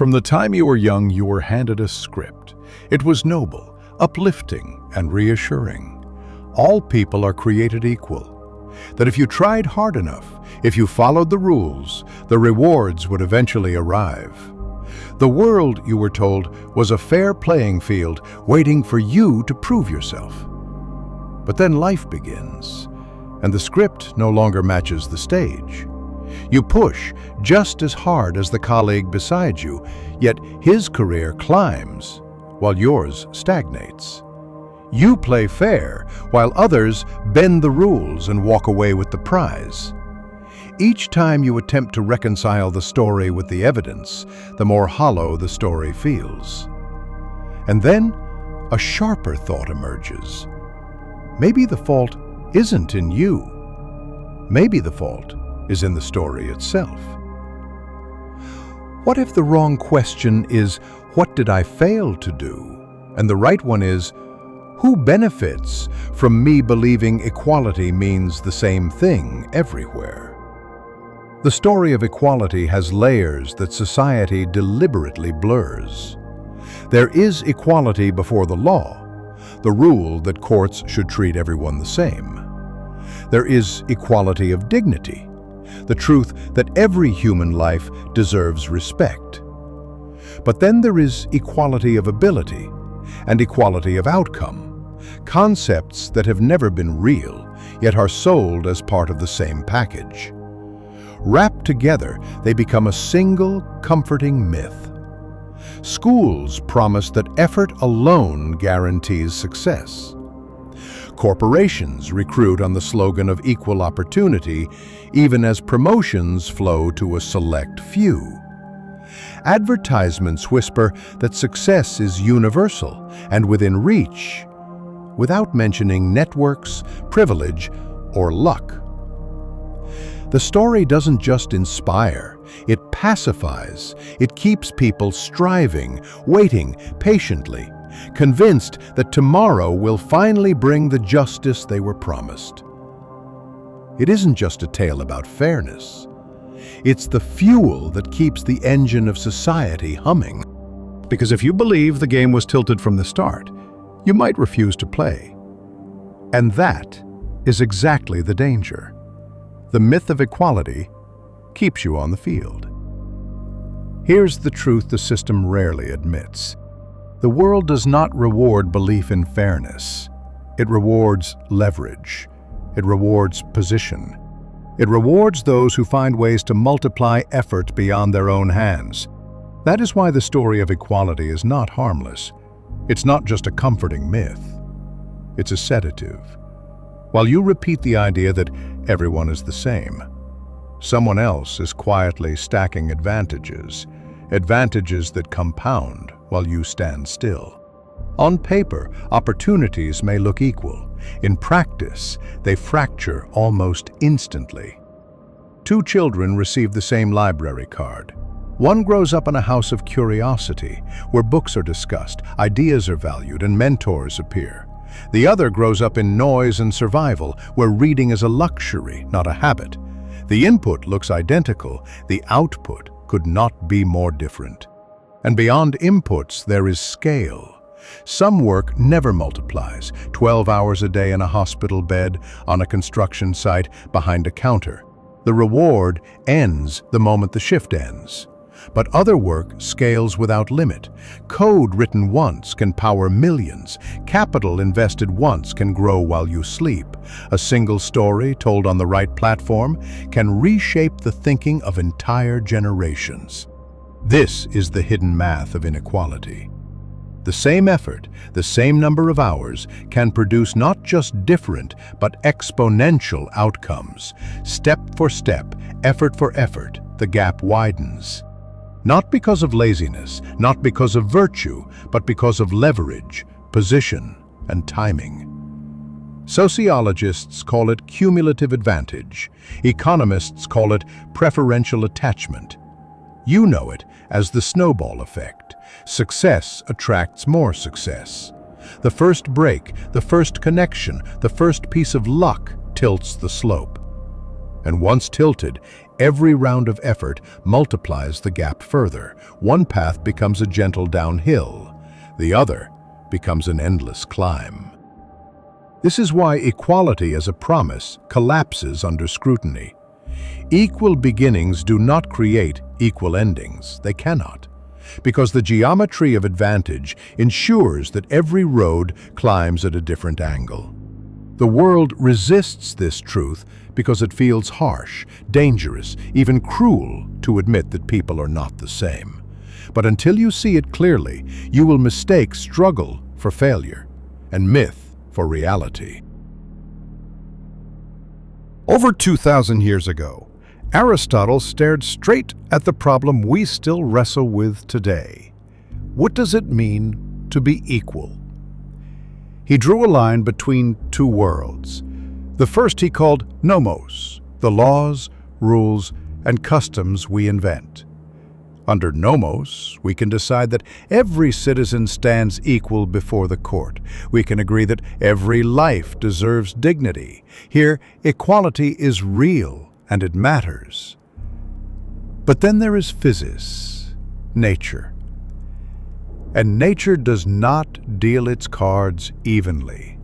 From the time you were young, you were handed a script. It was noble, uplifting, and reassuring. All people are created equal. That if you tried hard enough, if you followed the rules, the rewards would eventually arrive. The world, you were told, was a fair playing field waiting for you to prove yourself. But then life begins, and the script no longer matches the stage. You push just as hard as the colleague beside you, yet his career climbs while yours stagnates. You play fair while others bend the rules and walk away with the prize. Each time you attempt to reconcile the story with the evidence, the more hollow the story feels. And then a sharper thought emerges. Maybe the fault isn't in you. Maybe the fault is in the story itself. What if the wrong question is, what did I fail to do? And the right one is, who benefits from me believing equality means the same thing everywhere? The story of equality has layers that society deliberately blurs. There is equality before the law, the rule that courts should treat everyone the same. There is equality of dignity, the truth that every human life deserves respect. But then there is equality of ability and equality of outcome, concepts that have never been real, yet are sold as part of the same package. Wrapped together, they become a single, comforting myth. Schools promise that effort alone guarantees success. Corporations recruit on the slogan of equal opportunity, even as promotions flow to a select few. Advertisements whisper that success is universal and within reach, without mentioning networks, privilege, or luck. The story doesn't just inspire, it pacifies. It keeps people striving, waiting patiently, convinced that tomorrow will finally bring the justice they were promised. It isn't just a tale about fairness. It's the fuel that keeps the engine of society humming. Because if you believe the game was tilted from the start, you might refuse to play. And that is exactly the danger. The myth of equality keeps you on the field. Here's the truth the system rarely admits. The world does not reward belief in fairness. It rewards leverage. It rewards position. It rewards those who find ways to multiply effort beyond their own hands. That is why the story of equality is not harmless. It's not just a comforting myth. It's a sedative. While you repeat the idea that everyone is the same, someone else is quietly stacking advantages that compound while you stand still. On paper, opportunities may look equal. In practice, they fracture almost instantly. Two children receive the same library card. One grows up in a house of curiosity, where books are discussed, ideas are valued, and mentors appear. The other grows up in noise and survival, where reading is a luxury, not a habit. The input looks identical, the output could not be more different. And beyond inputs, there is scale. Some work never multiplies, 12 hours a day in a hospital bed, on a construction site, behind a counter. The reward ends the moment the shift ends. But other work scales without limit. Code written once can power millions. Capital invested once can grow while you sleep. A single story told on the right platform can reshape the thinking of entire generations. This is the hidden math of inequality. The same effort, the same number of hours, can produce not just different but exponential outcomes. Step for step, effort for effort, the gap widens. Not because of laziness, not because of virtue, but because of leverage, position, and timing. Sociologists call it cumulative advantage. Economists call it preferential attachment. You know it as the snowball effect. Success attracts more success. The first break, the first connection, the first piece of luck tilts the slope. And once tilted, Every round of effort multiplies the gap further. One path becomes a gentle downhill. The other becomes an endless climb. This is why equality as a promise collapses under scrutiny. Equal beginnings do not create equal endings. They cannot, because the geometry of advantage ensures that every road climbs at a different angle. The world resists this truth because it feels harsh, dangerous, even cruel to admit that people are not the same. But until you see it clearly, you will mistake struggle for failure and myth for reality. Over 2,000 years ago, Aristotle stared straight at the problem we still wrestle with today. What does it mean to be equal? He drew a line between two worlds. The first he called nomos, the laws, rules, and customs we invent. Under nomos, we can decide that every citizen stands equal before the court. We can agree that every life deserves dignity. Here, equality is real and it matters. But then there is physis, nature. And nature does not deal its cards evenly.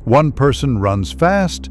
One person runs fast,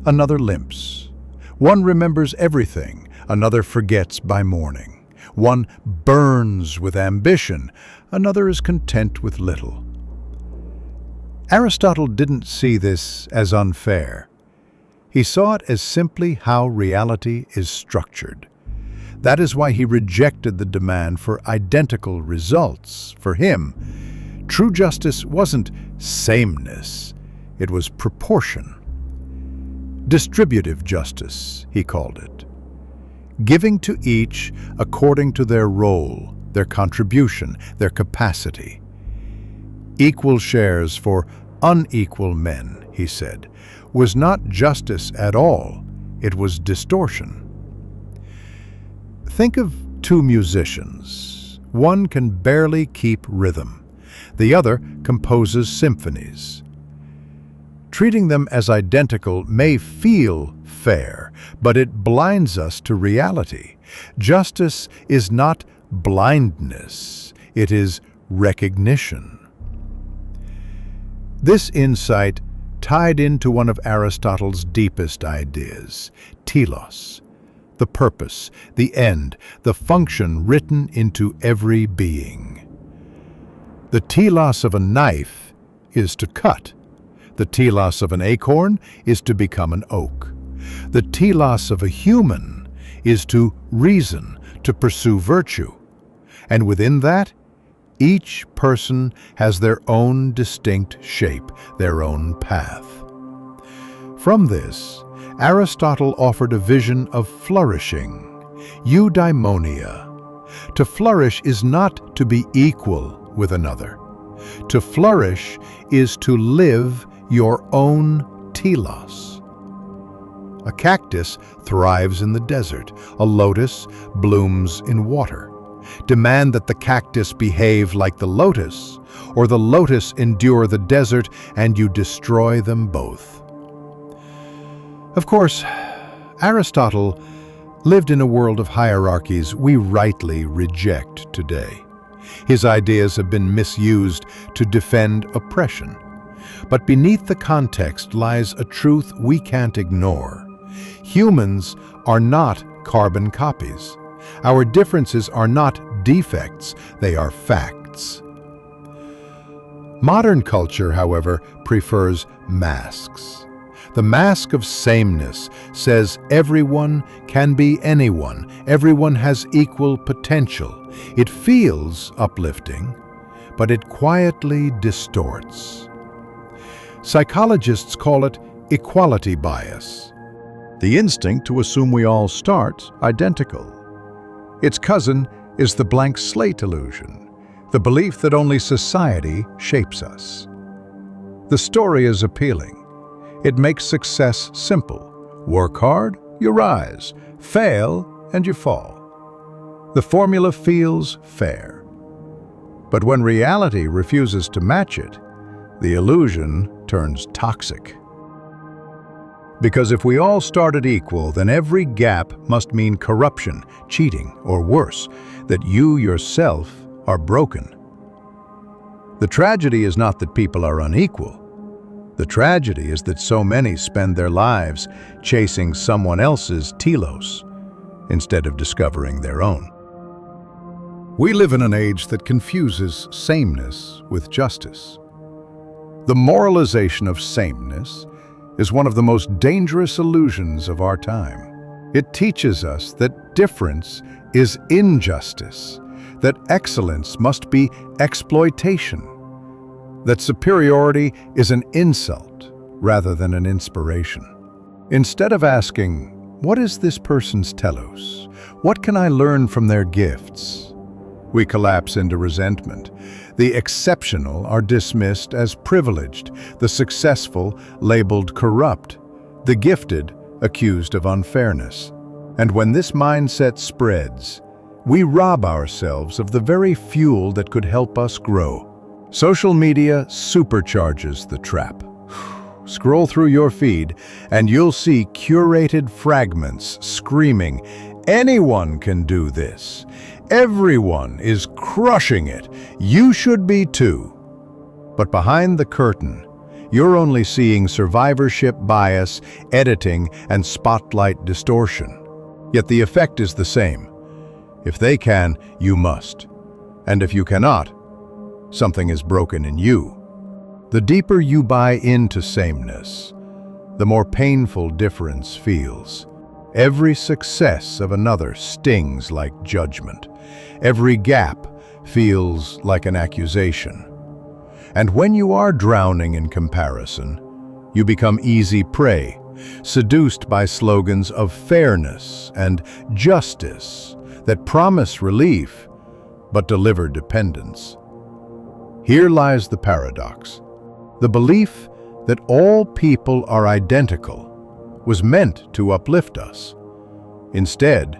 another limps. One remembers everything, another forgets by morning. One burns with ambition, another is content with little. Aristotle didn't see this as unfair. He saw it as simply how reality is structured. That is why he rejected the demand for identical results. For him, true justice wasn't sameness, it was proportion. Distributive justice, he called it. Giving to each according to their role, their contribution, their capacity. Equal shares for unequal men, he said, was not justice at all, it was distortion. Think of two musicians. One can barely keep rhythm. The other composes symphonies. Treating them as identical may feel fair, but it blinds us to reality. Justice is not blindness, it is recognition. This insight tied into one of Aristotle's deepest ideas, telos, the purpose, the end, the function written into every being. The telos of a knife is to cut. The telos of an acorn is to become an oak. The telos of a human is to reason, to pursue virtue. And within that, each person has their own distinct shape, their own path. From this, Aristotle offered a vision of flourishing, eudaimonia. To flourish is not to be equal with another. To flourish is to live your own telos. A cactus thrives in the desert. A lotus blooms in water. Demand that the cactus behave like the lotus, or the lotus endure the desert, and you destroy them both. Of course, Aristotle lived in a world of hierarchies we rightly reject today. His ideas have been misused to defend oppression. But beneath the context lies a truth we can't ignore. Humans are not carbon copies. Our differences are not defects, they are facts. Modern culture, however, prefers masks. The mask of sameness says everyone can be anyone, everyone has equal potential. It feels uplifting, but it quietly distorts. Psychologists call it equality bias, the instinct to assume we all start identical. Its cousin is the blank slate illusion, the belief that only society shapes us. The story is appealing. It makes success simple. Work hard, you rise. Fail, and you fall. The formula feels fair. But when reality refuses to match it, the illusion turns toxic. Because if we all started equal, then every gap must mean corruption, cheating, or worse, that you yourself are broken. The tragedy is not that people are unequal. The tragedy is that so many spend their lives chasing someone else's telos instead of discovering their own. We live in an age that confuses sameness with justice. The moralization of sameness is one of the most dangerous illusions of our time. It teaches us that difference is injustice, that excellence must be exploitation, that superiority is an insult rather than an inspiration. Instead of asking, what is this person's telos? What can I learn from their gifts? We collapse into resentment. The exceptional are dismissed as privileged, the successful labeled corrupt, the gifted accused of unfairness. And when this mindset spreads, we rob ourselves of the very fuel that could help us grow. Social media supercharges the trap. Scroll through your feed and you'll see curated fragments screaming, "Anyone can do this. Everyone is crushing it. You should be too." But behind the curtain, you're only seeing survivorship bias, editing, and spotlight distortion. Yet the effect is the same. If they can, you must. And if you cannot, something is broken in you. The deeper you buy into sameness, the more painful difference feels. Every success of another stings like judgment. Every gap feels like an accusation. And when you are drowning in comparison, you become easy prey, seduced by slogans of fairness and justice that promise relief but deliver dependence. Here lies the paradox. The belief that all people are identical was meant to uplift us. Instead,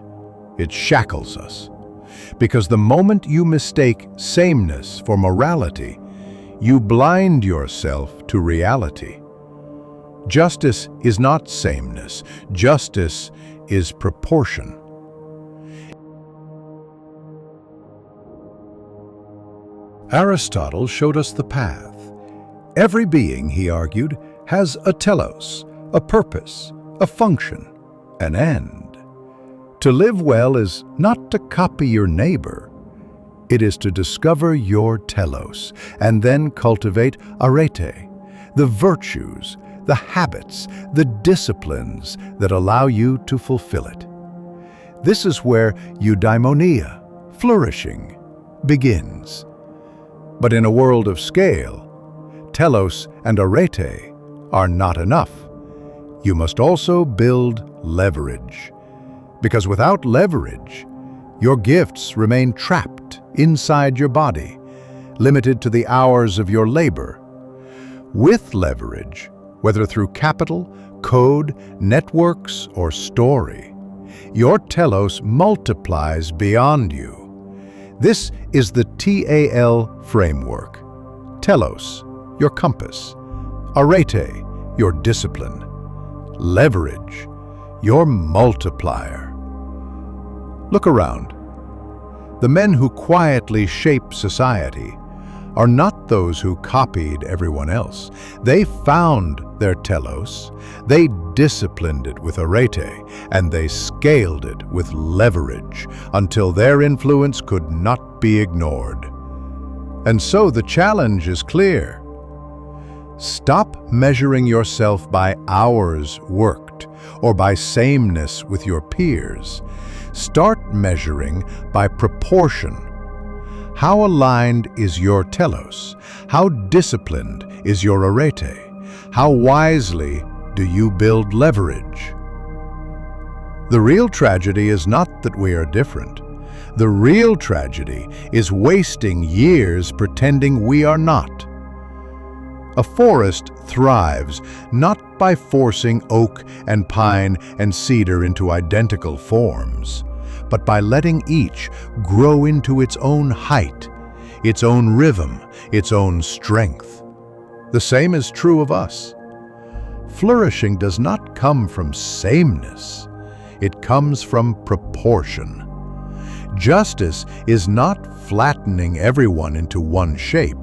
it shackles us. Because the moment you mistake sameness for morality, you blind yourself to reality. Justice is not sameness. Justice is proportion. Aristotle showed us the path. Every being, he argued, has a telos, a purpose, a function, an end. To live well is not to copy your neighbor. It is to discover your telos and then cultivate arete, the virtues, the habits, the disciplines that allow you to fulfill it. This is where eudaimonia, flourishing, begins. But in a world of scale, telos and arete are not enough. You must also build leverage. Because without leverage, your gifts remain trapped inside your body, limited to the hours of your labor. With leverage, whether through capital, code, networks, or story, your telos multiplies beyond you. This is the TAL framework. Telos, your compass. Arete, your discipline. Leverage, your multiplier. Look around. The men who quietly shape society are not those who copied everyone else. They found their telos, they disciplined it with arete, and they scaled it with leverage until their influence could not be ignored. And so the challenge is clear. Stop measuring yourself by hours worked or by sameness with your peers. Start measuring by proportion. How aligned is your telos? How disciplined is your arete? How wisely do you build leverage? The real tragedy is not that we are different. The real tragedy is wasting years pretending we are not. A forest thrives not by forcing oak and pine and cedar into identical forms, but by letting each grow into its own height, its own rhythm, its own strength. The same is true of us. Flourishing does not come from sameness. It comes from proportion. Justice is not flattening everyone into one shape.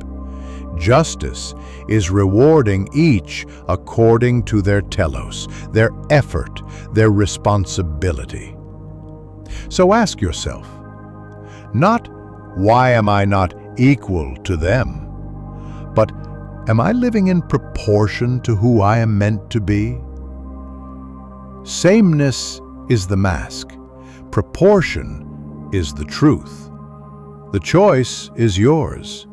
Justice is rewarding each according to their telos, their effort, their responsibility. So ask yourself, not why am I not equal to them, but am I living in proportion to who I am meant to be? Sameness is the mask. Proportion is the truth. The choice is yours.